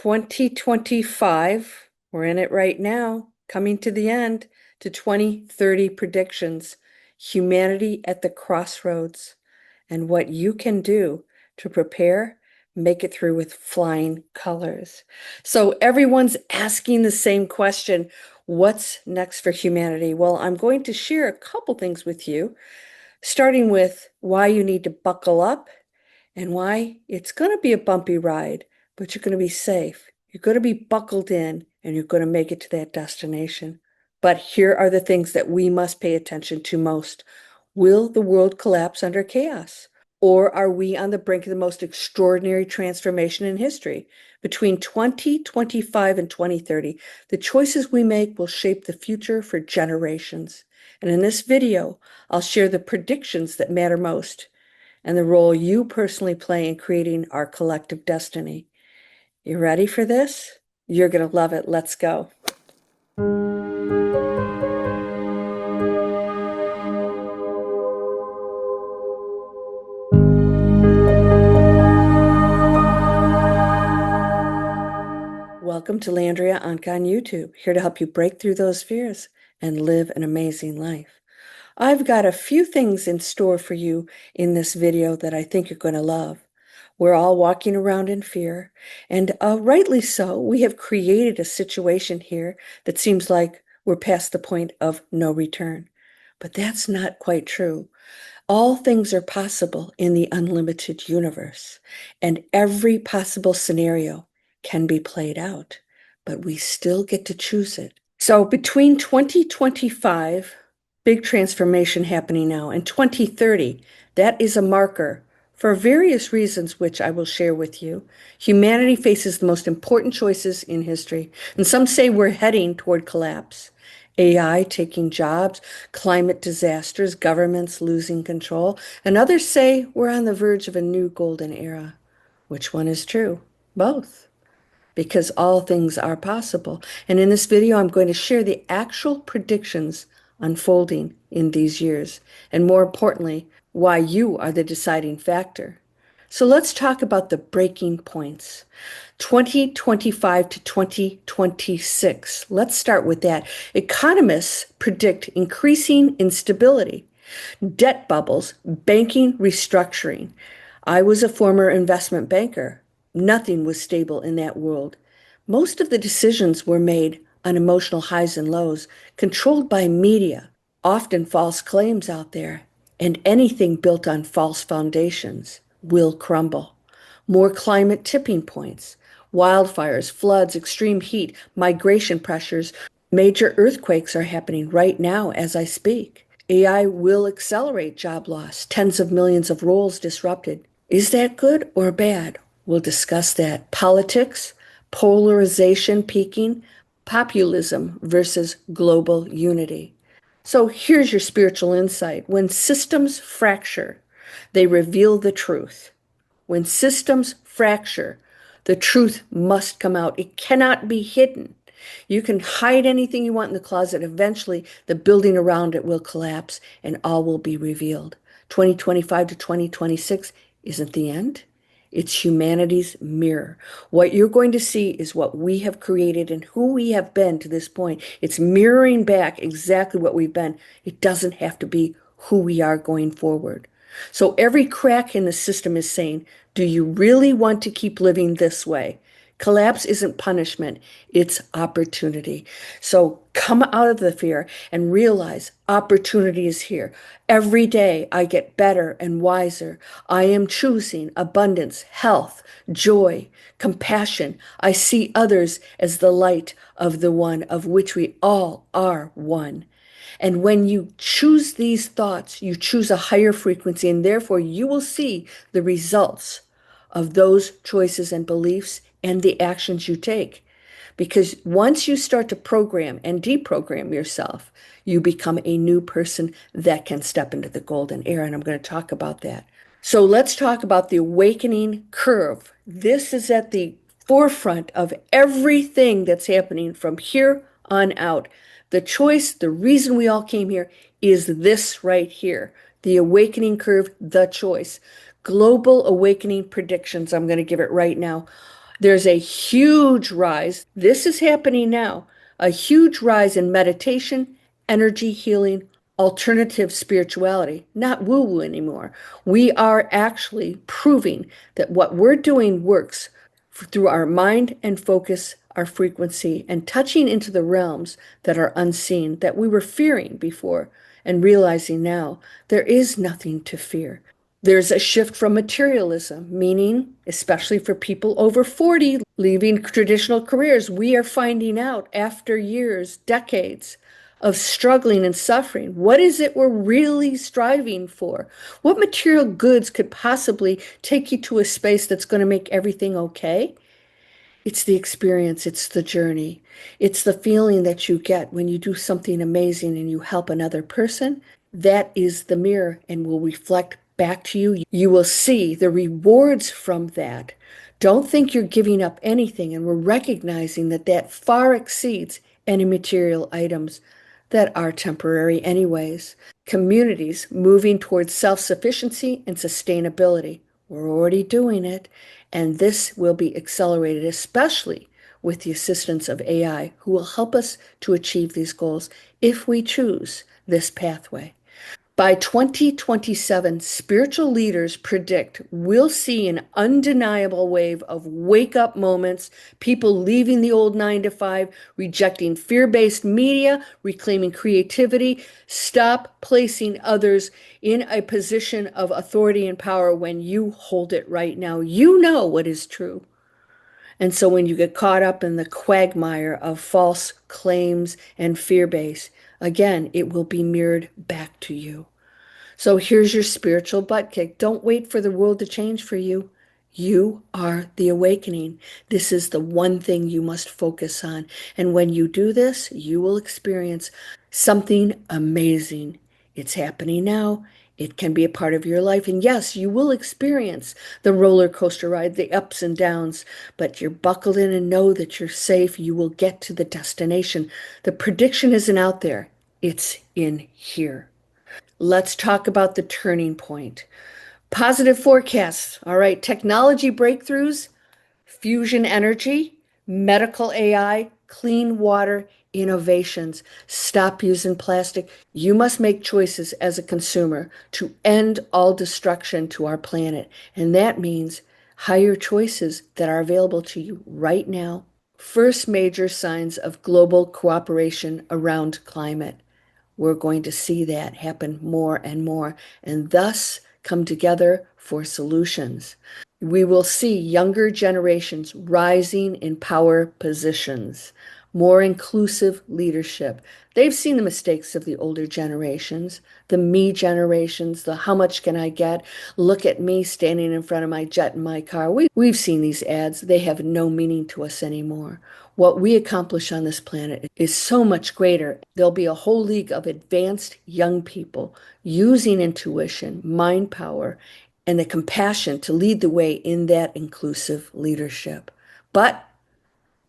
2025, we're in it right now, coming to the end, to 2030 predictions, humanity at the crossroads, and what you can do to prepare, make it through with flying colors. So everyone's asking the same question, what's next for humanity? Well, I'm going to share a couple things with you, starting with why you need to buckle up and why it's going to be a bumpy ride, but you're going to be safe. You're going to be buckled in and you're going to make it to that destination. But here are the things that we must pay attention to most. Will the world collapse under chaos? Or are we on the brink of the most extraordinary transformation in history? Between 2025 and 2030, the choices we make will shape the future for generations. And in this video, I'll share the predictions that matter most and the role you personally play in creating our collective destiny. You ready for this? You're going to love it. Let's go. Welcome to Landria, Onkka on YouTube, here to help you break through those fears and live an amazing life. I've got a few things in store for you in this video that I think you're going to love. We're all walking around in fear, and rightly so. We have created a situation here that seems like we're past the point of no return. But that's not quite true. All things are possible in the unlimited universe, and every possible scenario can be played out, but we still get to choose it. So between 2025, big transformation happening now, and 2030, that is a marker for various reasons, which I will share with you. Humanity faces the most important choices in history, and some say we're heading toward collapse. AI taking jobs, climate disasters, governments losing control, and others say we're on the verge of a new golden era. Which one is true? Both, because all things are possible. And in this video, I'm going to share the actual predictions unfolding in these years, and more importantly, why you are the deciding factor. So let's talk about the breaking points. 2025 to 2026. Let's start with that. Economists predict increasing instability, debt bubbles, banking restructuring. I was a former investment banker. Nothing was stable in that world. Most of the decisions were made on emotional highs and lows, controlled by media, often false claims out there, and anything built on false foundations will crumble. More climate tipping points, wildfires, floods, extreme heat, migration pressures, major earthquakes are happening right now as I speak. AI will accelerate job loss, tens of millions of roles disrupted. Is that good or bad? We'll discuss that. Politics, polarization peaking, populism versus global unity. So here's your spiritual insight. When systems fracture, they reveal the truth. When systems fracture, the truth must come out. It cannot be hidden. You can hide anything you want in the closet. Eventually, the building around it will collapse and all will be revealed. 2025 to 2026 isn't the end. It's humanity's mirror. What you're going to see is what we have created and who we have been to this point. It's mirroring back exactly what we've been. It doesn't have to be who we are going forward. So every crack in the system is saying, do you really want to keep living this way? Collapse isn't punishment, it's opportunity. So come out of the fear and realize opportunity is here. Every day I get better and wiser. I am choosing abundance, health, joy, compassion. I see others as the light of the one of which we all are one. And when you choose these thoughts, you choose a higher frequency, and therefore you will see the results of those choices and beliefs and the actions you take. Because once you start to program and deprogram yourself, you become a new person that can step into the golden era. And I'm going to talk about that. So let's talk about the awakening curve. This is at the forefront of everything that's happening from here on out. The choice, the reason we all came here is this right here. The awakening curve, the choice. Global awakening predictions, I'm going to give it right now. There's a huge rise. This is happening now. A huge rise in meditation, energy healing, alternative spirituality, not woo woo anymore. We are actually proving that what we're doing works through our mind and focus, our frequency, and touching into the realms that are unseen, that we were fearing before, and realizing now there is nothing to fear. There's a shift from materialism, meaning, especially for people over 40, leaving traditional careers. We are finding out after years, decades of struggling and suffering, what is it we're really striving for? What material goods could possibly take you to a space that's going to make everything okay? It's the experience, it's the journey. It's the feeling that you get when you do something amazing and you help another person. That is the mirror and will reflect back to you. You will see the rewards from that. Don't think you're giving up anything, and we're recognizing that that far exceeds any material items that are temporary, anyways. Communities moving towards self sufficiency and sustainability. We're already doing it, and this will be accelerated, especially with the assistance of AI, who will help us to achieve these goals if we choose this pathway. By 2027, spiritual leaders predict we'll see an undeniable wave of wake up moments, people leaving the old 9 to 5, rejecting fear based media, reclaiming creativity, stop placing others in a position of authority and power when you hold it right now. You know what is true. And so when you get caught up in the quagmire of false claims and fear base, again, it will be mirrored back to you. So here's your spiritual butt kick. Don't wait for the world to change for you. You are the awakening. This is the one thing you must focus on. And when you do this, you will experience something amazing. It's happening now. It can be a part of your life. And yes, you will experience the roller coaster ride, the ups and downs, but you're buckled in and know that you're safe. You will get to the destination. The prediction isn't out there, it's in here. Let's talk about the turning point. Positive forecasts. All right, technology breakthroughs, fusion energy, medical AI, clean water, innovations. Stop using plastic. You must make choices as a consumer to end all destruction to our planet. And that means higher choices that are available to you right now. First major signs of global cooperation around climate. We're going to see that happen more and more, and thus come together for solutions. We will see younger generations rising in power positions, more inclusive leadership. They've seen the mistakes of the older generations, the me generations, the how much can I get? Look at me standing in front of my jet in my car. We've seen these ads. They have no meaning to us anymore. What we accomplish on this planet is so much greater. There'll be a whole league of advanced young people using intuition, mind power, and the compassion to lead the way in that inclusive leadership. But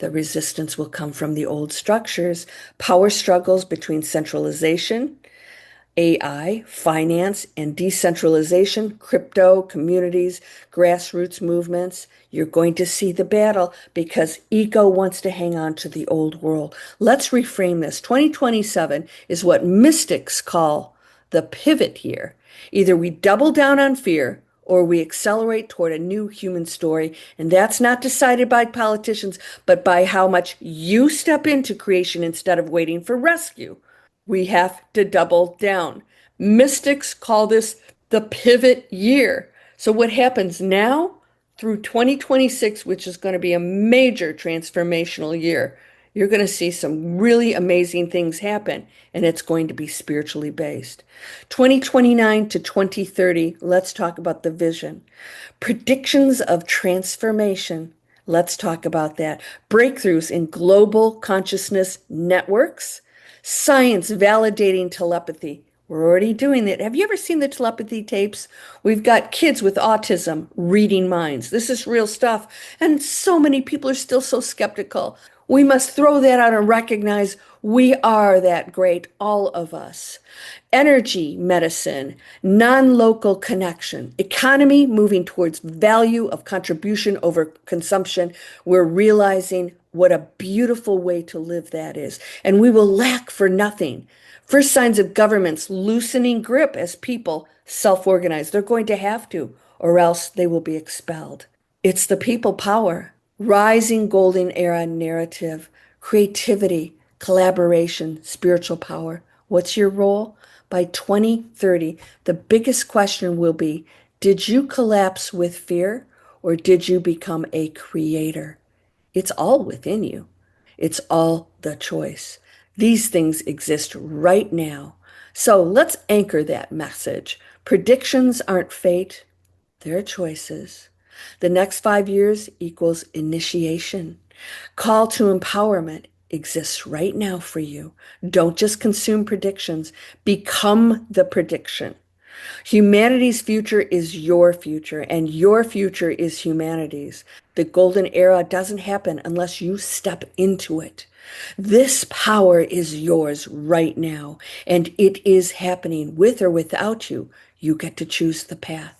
the resistance will come from the old structures, power struggles between centralization, AI, finance, and decentralization, crypto, communities, grassroots movements. You're going to see the battle because ego wants to hang on to the old world. Let's reframe this. 2027 is what mystics call the pivot year. Either we double down on fear or we accelerate toward a new human story. And that's not decided by politicians, but by how much you step into creation instead of waiting for rescue. We have to double down. Mystics call this the pivot year. So what happens now through 2026, which is going to be a major transformational year, you're going to see some really amazing things happen, and it's going to be spiritually based. 2029 to 2030, let's talk about the vision. Predictions of transformation. Let's talk about that. Breakthroughs in global consciousness networks. Science validating telepathy. We're already doing that. Have you ever seen the telepathy tapes? We've got kids with autism reading minds. This is real stuff. And so many people are still so skeptical. We must throw that out and recognize we are that great, all of us. Energy, medicine, non-local connection, economy moving towards value of contribution over consumption. We're realizing what a beautiful way to live that is. And we will lack for nothing. First signs of governments loosening grip as people self-organize. They're going to have to, or else they will be expelled. It's the people power, rising golden era narrative, creativity, collaboration, spiritual power. What's your role? By 2030, the biggest question will be, did you collapse with fear or did you become a creator? It's all within you. It's all the choice. These things exist right now. So let's anchor that message. Predictions aren't fate, they're choices. The next 5 years equals initiation. Call to empowerment exists right now for you. Don't just consume predictions, become the prediction. Humanity's future is your future, and your future is humanity's. The golden era doesn't happen unless you step into it. This power is yours right now, and it is happening with or without you. You get to choose the path.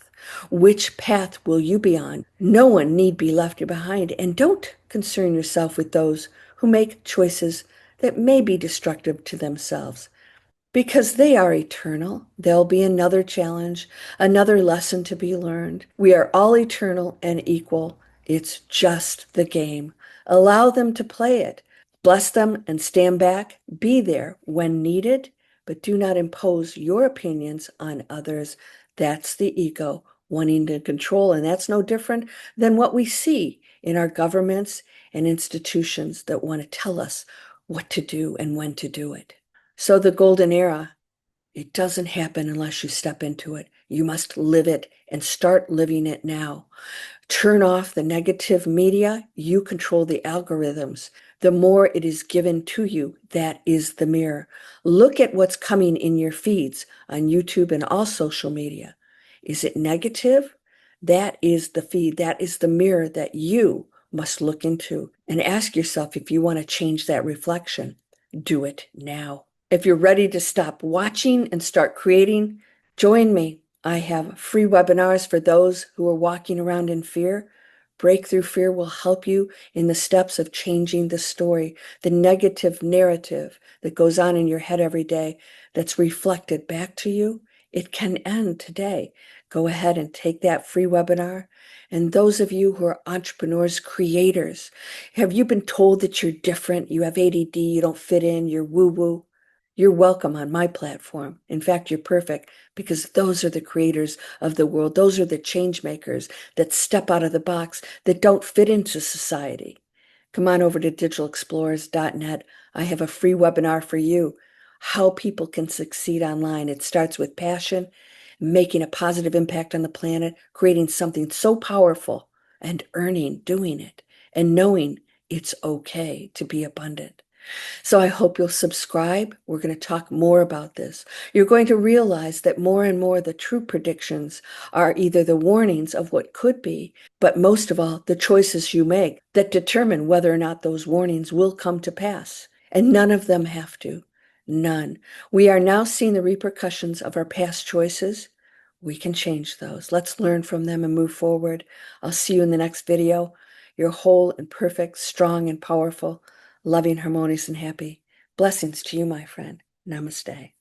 Which path will you be on? No one need be left behind, and don't concern yourself with those who make choices that may be destructive to themselves. Because they are eternal, there'll be another challenge, another lesson to be learned. We are all eternal and equal. It's just the game. Allow them to play it. Bless them and stand back. Be there when needed, but do not impose your opinions on others. That's the ego wanting to control, and that's no different than what we see in our governments and institutions that want to tell us what to do and when to do it. So the golden era, it doesn't happen unless you step into it. You must live it and start living it now. Turn off the negative media. You control the algorithms. The more it is given to you, that is the mirror. Look at what's coming in your feeds on YouTube and all social media. Is it negative? That is the feed. That is the mirror that you must look into and ask yourself if you want to change that reflection. Do it now. If you're ready to stop watching and start creating, join me. I have free webinars for those who are walking around in fear. Breakthrough Fear will help you in the steps of changing the story, the negative narrative that goes on in your head every day that's reflected back to you. It can end today. Go ahead and take that free webinar. And those of you who are entrepreneurs, creators, have you been told that you're different? You have ADD, you don't fit in, you're woo-woo. You're welcome on my platform. In fact, you're perfect because those are the creators of the world. Those are the change makers that step out of the box, that don't fit into society. Come on over to digitalexplorers.net. I have a free webinar for you, how people can succeed online. It starts with passion, making a positive impact on the planet, creating something so powerful, and earning doing it, and knowing it's okay to be abundant. So I hope you'll subscribe. We're going to talk more about this. You're going to realize that more and more the true predictions are either the warnings of what could be, but most of all, the choices you make that determine whether or not those warnings will come to pass. And none of them have to. None. We are now seeing the repercussions of our past choices. We can change those. Let's learn from them and move forward. I'll see you in the next video. You're whole and perfect, strong and powerful, loving, harmonious, and happy. Blessings to you, my friend. Namaste.